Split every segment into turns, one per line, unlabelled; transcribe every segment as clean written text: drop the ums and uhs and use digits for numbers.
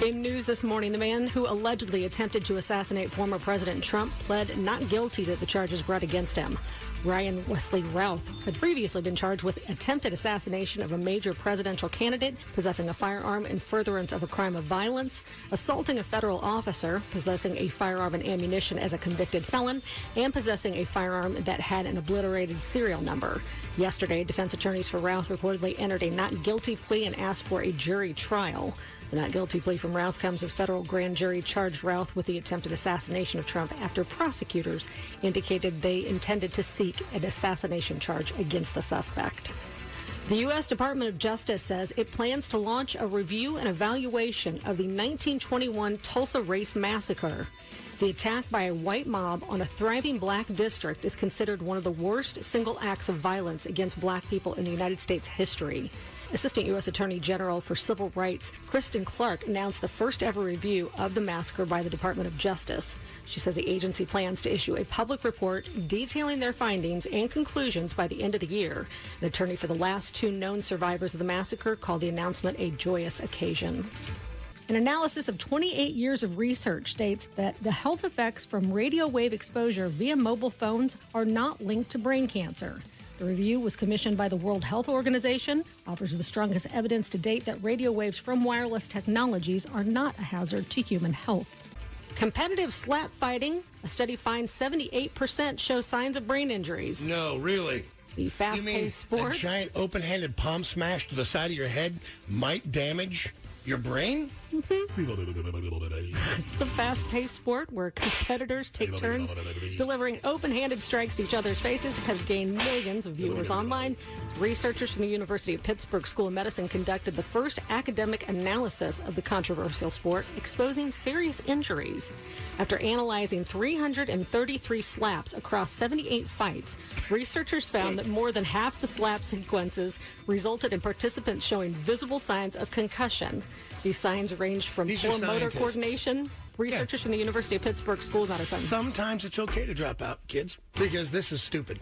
In news this morning, the man who allegedly attempted to assassinate former President Trump pled not guilty to the charges brought against him. Ryan Wesley Routh had previously been charged with attempted assassination of a major presidential candidate, possessing a firearm in furtherance of a crime of violence, assaulting a federal officer, possessing a firearm and ammunition as a convicted felon, and possessing a firearm that had an obliterated serial number. Yesterday, defense attorneys for Routh reportedly entered a not guilty plea and asked for a jury trial. The not guilty plea from Routh comes as federal grand jury charged Routh with the attempted assassination of Trump after prosecutors indicated they intended to seek an assassination charge against the suspect. The U.S. Department of Justice says it plans to launch a review and evaluation of the 1921 Tulsa Race Massacre. The attack by a white mob on a thriving black district is considered one of the worst single acts of violence against black people in the United States history. Assistant U.S. Attorney General for Civil Rights Kristen Clark announced the first ever review of the massacre by the Department of Justice. She says the agency plans to issue a public report detailing their findings and conclusions by the end of the year. An attorney for the last two known survivors of the massacre called the announcement a joyous occasion. An analysis of 28 years of research states that the health effects from radio wave exposure via mobile phones are not linked to brain cancer. The review was commissioned by the World Health Organization, offers the strongest evidence to date that radio waves from wireless technologies are not a hazard to human health. Competitive slap fighting. A study finds 78% show signs of brain injuries.
No, really?
The fast-paced sport.
A giant open-handed palm smash to the side of your head might damage your brain?
The fast-paced sport where competitors take turns delivering open-handed strikes to each other's faces has gained millions of viewers online. Researchers from the University of Pittsburgh School of Medicine conducted the first academic analysis of the controversial sport, exposing serious injuries. After analyzing 333 slaps across 78 fights, researchers found that more than half the slap sequences resulted in participants showing visible signs of concussion. These signs ranged from poor motor coordination. Researchers from the University of Pittsburgh School of Medicine.
Sometimes it's okay to drop out, kids, because this is stupid.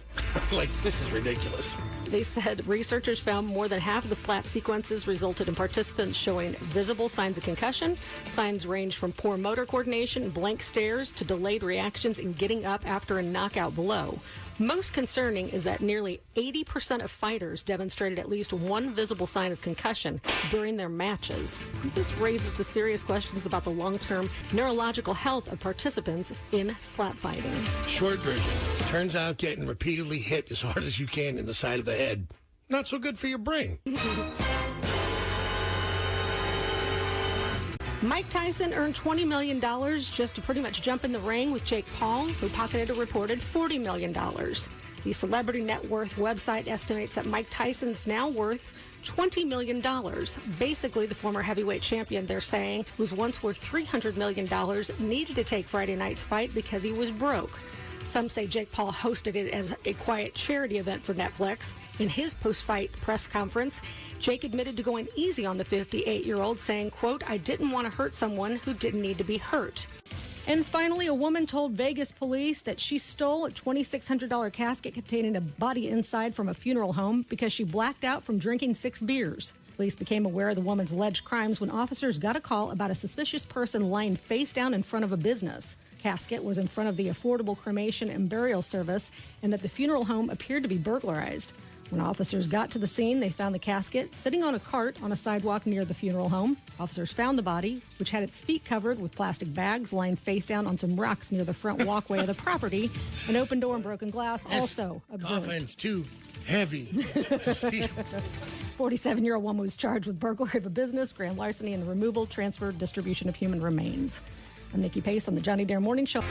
This is ridiculous.
They said researchers found more than half of the slap sequences resulted in participants showing visible signs of concussion. Signs ranged from poor motor coordination, blank stares, to delayed reactions in getting up after a knockout blow. Most concerning is that nearly 80% of fighters demonstrated at least one visible sign of concussion during their matches. This raises the serious questions about the long-term neurological health of participants in slap fighting.
Short version. Turns out getting repeatedly hit as hard as you can in the side of the head, not so good for your brain.
Mike Tyson earned $20 million just to pretty much jump in the ring with Jake Paul, who pocketed a reported $40 million. The Celebrity Net Worth website estimates that Mike Tyson's now worth $20 million. Basically, the former heavyweight champion, they're saying, was once worth $300 million, needed to take Friday night's fight because he was broke. Some say Jake Paul hosted it as a quiet charity event for Netflix. In his post-fight press conference, Jake admitted to going easy on the 58-year-old, saying, quote, "I didn't want to hurt someone who didn't need to be hurt." And finally, a woman told Vegas police that she stole a $2,600 casket containing a body inside from a funeral home because she blacked out from drinking 6 beers. Police became aware of the woman's alleged crimes when officers got a call about a suspicious person lying face down in front of a business. Casket was in front of the Affordable Cremation and Burial Service, and that the funeral home appeared to be burglarized. When officers got to the scene, they found the casket sitting on a cart on a sidewalk near the funeral home. Officers found the body, which had its feet covered with plastic bags, lying face down on some rocks near the front walkway of the property. An open door and broken glass also observed.
Coffin's too heavy to steal.
47-year-old woman was charged with burglary of a business, grand larceny, and the removal, transfer, distribution of human remains. I'm Nycki Pace on the Johnny Dare Morning Show.